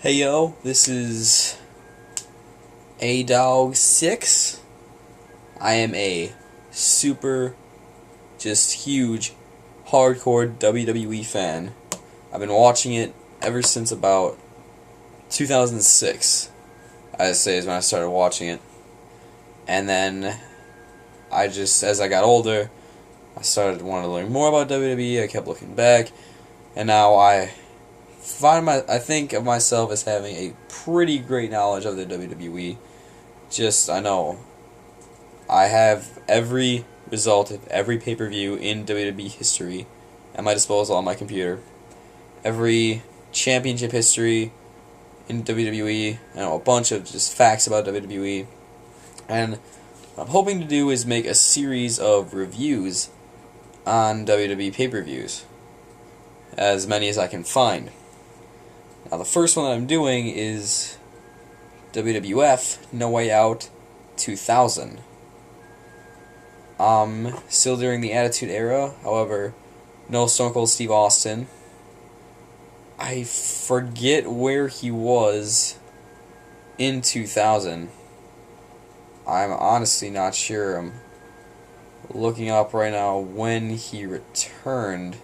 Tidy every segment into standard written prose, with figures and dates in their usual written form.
Hey yo, this is A Dog 6. I am a super, just huge, hardcore WWE fan. I've been watching it ever since about 2006, I'd say is when I started watching it. And then as I got older, I started wanting to learn more about WWE. I kept looking back, and now I think of myself as having a pretty great knowledge of the WWE. I know I have every result of every pay-per-view in WWE history at my disposal on my computer. Every championship history in WWE. I know a bunch of just facts about WWE. And what I'm hoping to do is make a series of reviews on WWE pay-per-views. As many as I can find. Now, the first one that I'm doing is WWF No Way Out 2000. Still during the Attitude Era, however, no Stone Cold Steve Austin. I forget where he was in 2000. I'm honestly not sure. I'm looking up right now when he returned.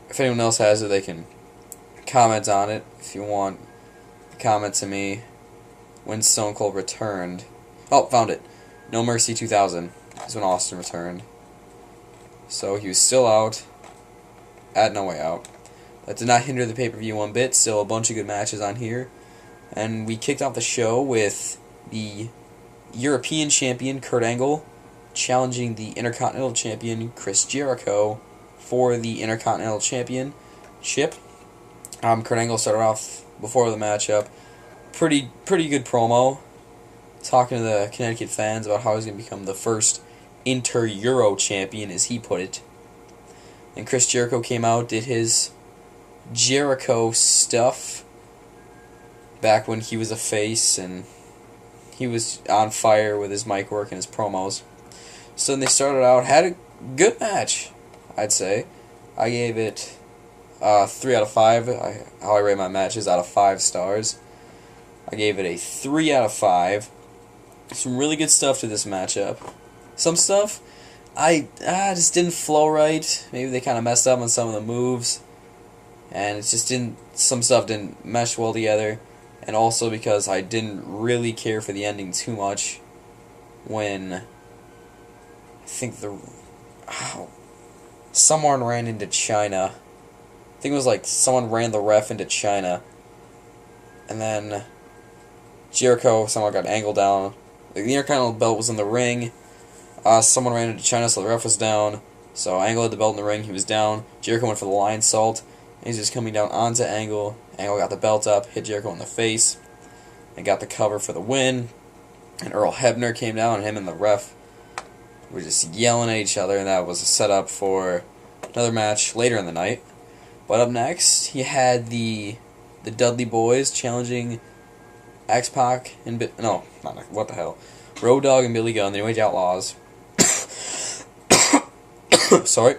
If anyone else has it, they can comment on it if you want. Comment to me when Stone Cold returned. Oh, found it. No Mercy 2000 is when Austin returned. So he was still out at No Way Out. That did not hinder the pay-per-view one bit. Still a bunch of good matches on here. And we kicked off the show with the European Champion Kurt Angle challenging the Intercontinental Champion Chris Jericho for the Intercontinental Championship. Kurt Angle started off before the matchup. Pretty good promo, talking to the Connecticut fans about how he's going to become the first Inter-Euro champion, as he put it. And Chris Jericho came out, did his Jericho stuff back when he was a face, and he was on fire with his mic work and his promos. So then they started out, had a good match, I'd say. I gave it 3 out of 5. How I rate my matches out of 5 stars. I gave it a 3 out of 5. Some really good stuff to this matchup. Some stuff I just didn't flow right. Maybe they kind of messed up on some of the moves, and some stuff didn't mesh well together. And also because I didn't really care for the ending too much when I think someone ran into China. I think it was like someone ran the ref into China, and then Jericho somehow got angled down. The Intercontinental belt was in the ring. Someone ran into China, so the ref was down. So Angle had the belt in the ring, he was down. Jericho went for the lion salt. He's just coming down onto Angle. Angle got the belt up, hit Jericho in the face, and got the cover for the win. And Earl Hebner came down, and him and the ref were just yelling at each other, and that was a setup for another match later in the night. But up next, he had the Dudley Boys challenging X-Pac and what the hell, Road Dogg and Billy Gunn, the New Age Outlaws. Sorry,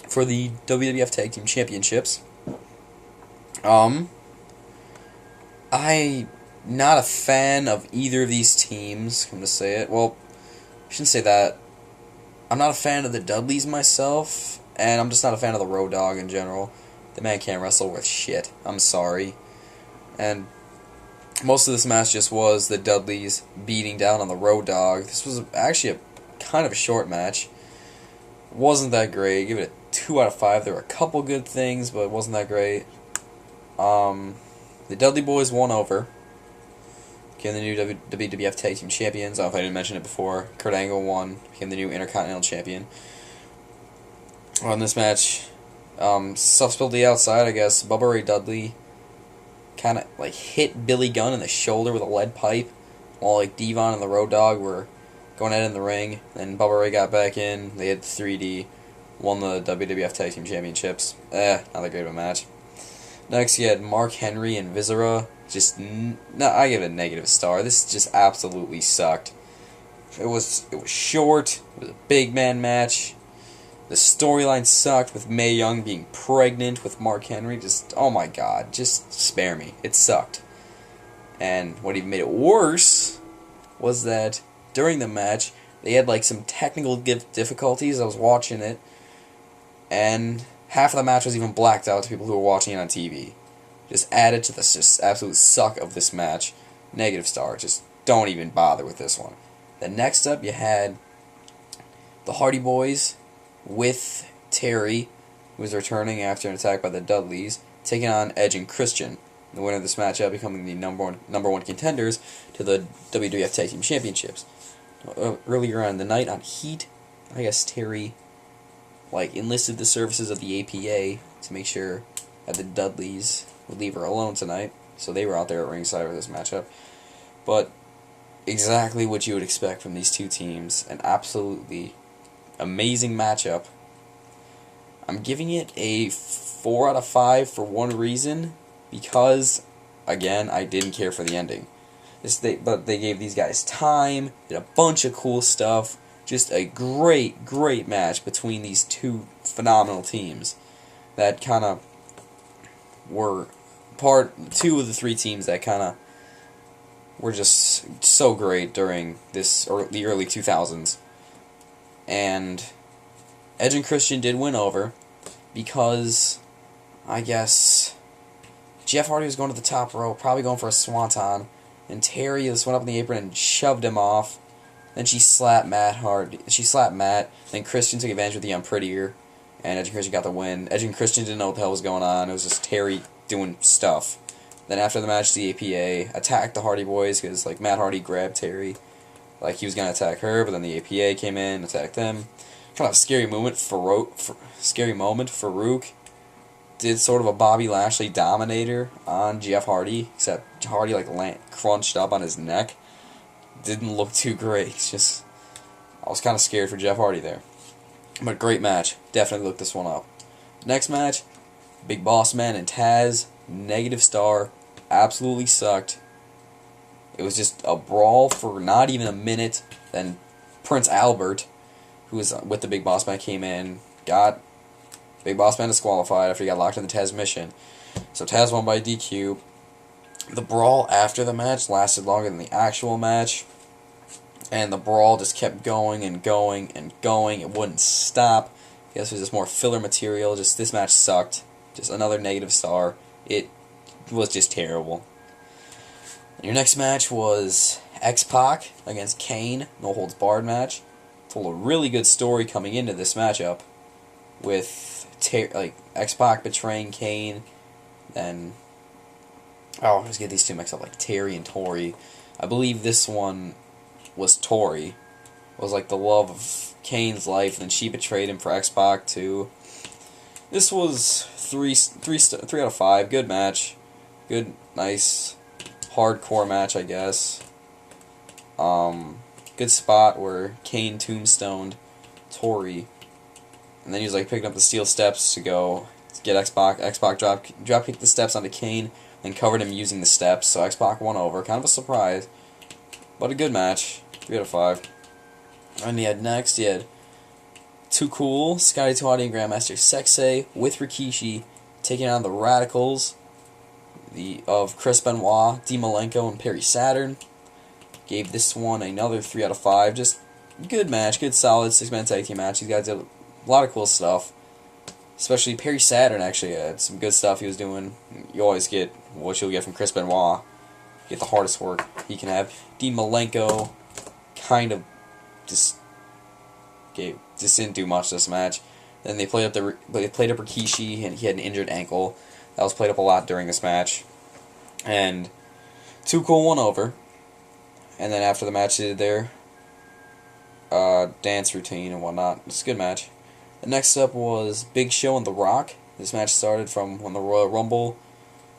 for the WWF Tag Team Championships. I'm not a fan of either of these teams. Come to say it, well, I shouldn't say that. I'm not a fan of the Dudleys myself, and I'm just not a fan of the Road Dogg in general. The man can't wrestle worth shit. I'm sorry. And most of this match just was the Dudleys beating down on the Road Dogg. This was actually a kind of a short match. Wasn't that great. Give it a 2 out of 5. There were a couple good things, but it wasn't that great. The Dudley Boys won over. Became the new WWF Tag Team Champions. I don't know if I didn't mention it before. Kurt Angle won. Became the new Intercontinental Champion. On this match, stuff spilled to the outside, I guess. Bubba Ray Dudley kind of hit Billy Gunn in the shoulder with a lead pipe, while Devon and the Road Dogg were going at it in the ring. Then Bubba Ray got back in. They had 3D, won the WWF Tag Team Championships. Not that great of a match. Next, you had Mark Henry and Viscera. I give it a negative star. This just absolutely sucked. It was short. It was a big man match. The storyline sucked with Mae Young being pregnant with Mark Henry. Just, oh my god, just spare me. It sucked. And what even made it worse was that during the match, they had like some technical difficulties. I was watching it, and half of the match was even blacked out to people who were watching it on TV. Just added to the just absolute suck of this match. Negative star. Just don't even bother with this one. Then next up, you had the Hardy Boys with Terry, who was returning after an attack by the Dudleys, taking on Edge and Christian. The winner of this matchup becoming the number one contenders to the WWF Tag Team Championships. Earlier on in the night on Heat, I guess Terry enlisted the services of the APA to make sure that the Dudleys would leave her alone tonight. So they were out there at ringside for this matchup. But exactly what you would expect from these two teams. An absolutely amazing matchup. I'm giving it a 4 out of 5 for one reason. Because, again, I didn't care for the ending. But they gave these guys time, did a bunch of cool stuff. Just a great, great match between these two phenomenal teams that kind of were two of the three teams that kind of were just so great during the early 2000s. And Edge and Christian did win over because, I guess, Jeff Hardy was going to the top rope, probably going for a swanton, and Terry just went up in the apron and shoved him off. Then she slapped Matt hard. She slapped Matt. Then Christian took advantage of the unprettier, and Edge and Christian got the win. Edge and Christian didn't know what the hell was going on. It was just Terry doing stuff. Then after the match, the APA attacked the Hardy Boys because Matt Hardy grabbed Terry, he was gonna attack her, but then the APA came in, and attacked them. Kind of a scary moment. Scary moment. Farouk did sort of a Bobby Lashley Dominator on Jeff Hardy, except Hardy crunched up on his neck. Didn't look too great. I was kind of scared for Jeff Hardy there. But great match. Definitely look this one up. Next match, Big Boss Man and Taz. Negative star. Absolutely sucked. It was just a brawl for not even a minute. Then Prince Albert, who was with the Big Boss Man, came in, got Big Boss Man disqualified after he got locked in the Taz mission. So Taz won by DQ. The brawl after the match lasted longer than the actual match. And the brawl just kept going and going and going. It wouldn't stop. I guess it was just more filler material. Just this match sucked. Just another negative star. It was just terrible. Your next match was X-Pac against Kane. No holds barred match. Told a really good story coming into this matchup with X-Pac betraying Kane, then I always get these two mixed up, Terry and Tori. I believe this one was Tori. It was the love of Kane's life, and then she betrayed him for X-Pac too. This was 3 out of 5. Good match. Good, nice, hardcore match, I guess. Good spot where Kane tombstoned Tori. And then he was picking up the steel steps to go get X-Pac. X-Pac drop kicked the steps onto Kane and covered him using the steps. So X-Pac won over. Kind of a surprise. But a good match. 3 out of 5. And you had Too Cool, Scotty 2Hotty, and Grandmaster Sexay with Rikishi taking on the Radicals of Chris Benoit, Dean Malenko, and Perry Saturn. Gave this one another 3 out of 5. Just good match. Good solid 6-man tag team match. These guys did a lot of cool stuff. Especially Perry Saturn actually had some good stuff he was doing. You always get what you'll get from Chris Benoit. You get the hardest work he can have. Dean Malenko kind of just didn't do much this match. Then they played up Rikishi, and he had an injured ankle. That was played up a lot during this match. And Too Cool won over. And then after the match, they did their dance routine and whatnot. It's a good match. The next up was Big Show and The Rock. This match started from when the Royal Rumble.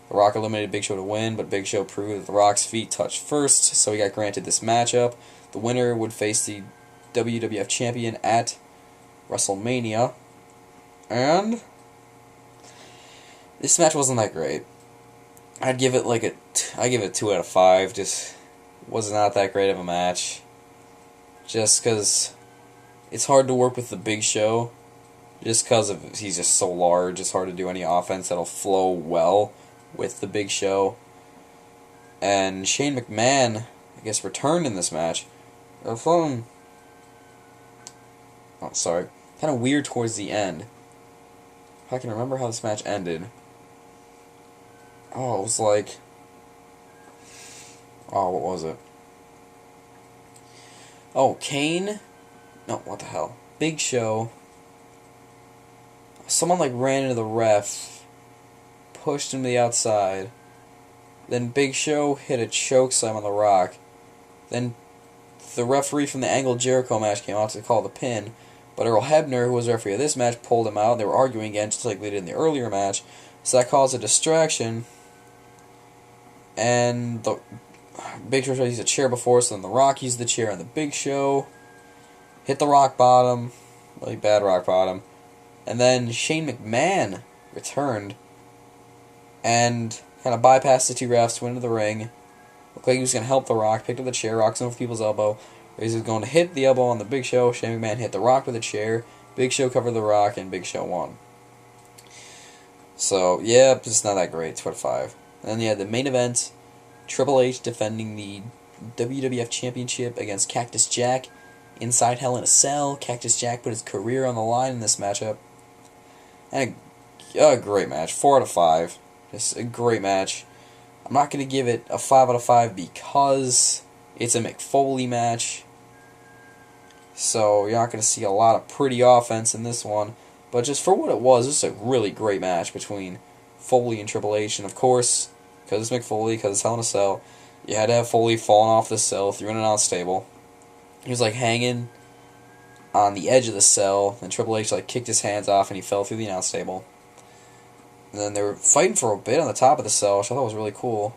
The Rock eliminated Big Show to win, but Big Show proved that The Rock's feet touched first, so he got granted this matchup. The winner would face the WWF Champion at WrestleMania. And this match wasn't that great. I'd give it I give it 2 out of 5. Just was not that great of a match. Just because it's hard to work with the Big Show just because of he's just so large. It's hard to do any offense that'll flow well with the Big Show. And Shane McMahon, I guess, returned in this match. Kind of weird towards the end. If I can remember how this match ended. Oh, it was like... Oh, what was it? Oh, Kane? No, what the hell? Big Show. Someone like ran into the ref, pushed him to the outside. Then Big Show hit a chokeslam on The Rock. Then the referee from the Angle Jericho match came out to call the pin. But Earl Hebner, who was the referee of this match, pulled him out. They were arguing again, just like they did in the earlier match. So that caused a distraction. And the Big Show tried to use a chair before, so then The Rock used the chair on the Big Show. Hit the rock bottom. Really bad rock bottom. And then Shane McMahon returned. And kind of bypassed the two refs, went into the ring. Looked like he was going to help The Rock. Picked up the chair, Rock's over people's elbow. He was going to hit the elbow on the Big Show. Shane McMahon hit The Rock with a chair. Big Show covered The Rock, and Big Show won. So, yeah, it's not that great. 2/5. And then you had the main event. Triple H defending the WWF Championship against Cactus Jack inside Hell in a Cell. Cactus Jack put his career on the line in this matchup. And a great match. 4/5. Just a great match. I'm not going to give it a 5/5 because it's a Mick Foley match. So you're not going to see a lot of pretty offense in this one. But just for what it was, this is a really great match between Foley and Triple H. And of course, because it's Mick Foley, because it's Hell in a Cell, you had to have Foley falling off the cell through an announce table. He was like hanging on the edge of the cell, and Triple H like kicked his hands off and he fell through the announce table. And then they were fighting for a bit on the top of the cell, which I thought was really cool.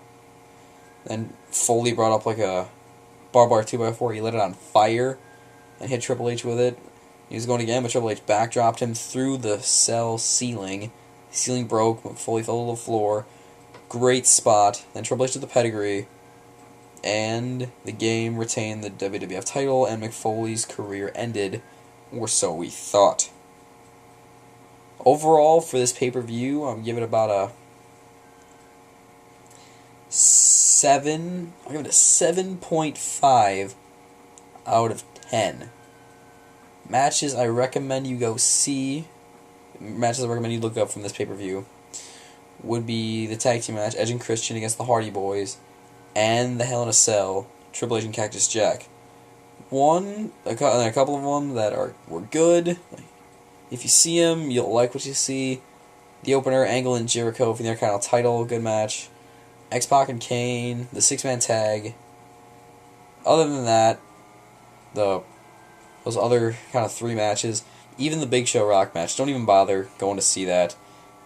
Then Foley brought up like a barbed wire 2x4. He lit it on fire and hit Triple H with it. He was going again, but Triple H backdropped him through the cell ceiling. The ceiling broke, Foley fell to the floor. Great spot. Then Triple H did the pedigree. And the game retained the WWF title, and Mick Foley's career ended, or so we thought. Overall, for this pay-per-view, I'm giving it about a 7. I'll give it a 7.5 out of 10. Matches I recommend you go see, matches I recommend you look up from this pay-per-view, would be the tag team match, Edge and Christian against the Hardy Boys, and the Hell in a Cell, Triple H and Cactus Jack. A couple of them that were good. If you see them, you'll like what you see. The opener, Angle and Jericho for the Intercontinental title, good match. X-Pac and Kane, the 6-man tag. Other than that, those other kind of 3 matches, even the Big Show Rock match, don't even bother going to see that.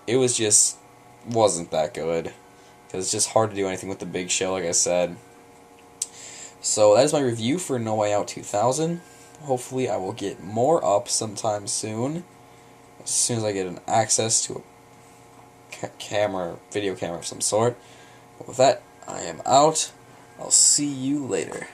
It wasn't that good. Because it's just hard to do anything with the Big Show, like I said. So that is my review for No Way Out 2000. Hopefully I will get more up sometime soon. As soon as I get an access to a video camera of some sort. But with that, I am out. I'll see you later.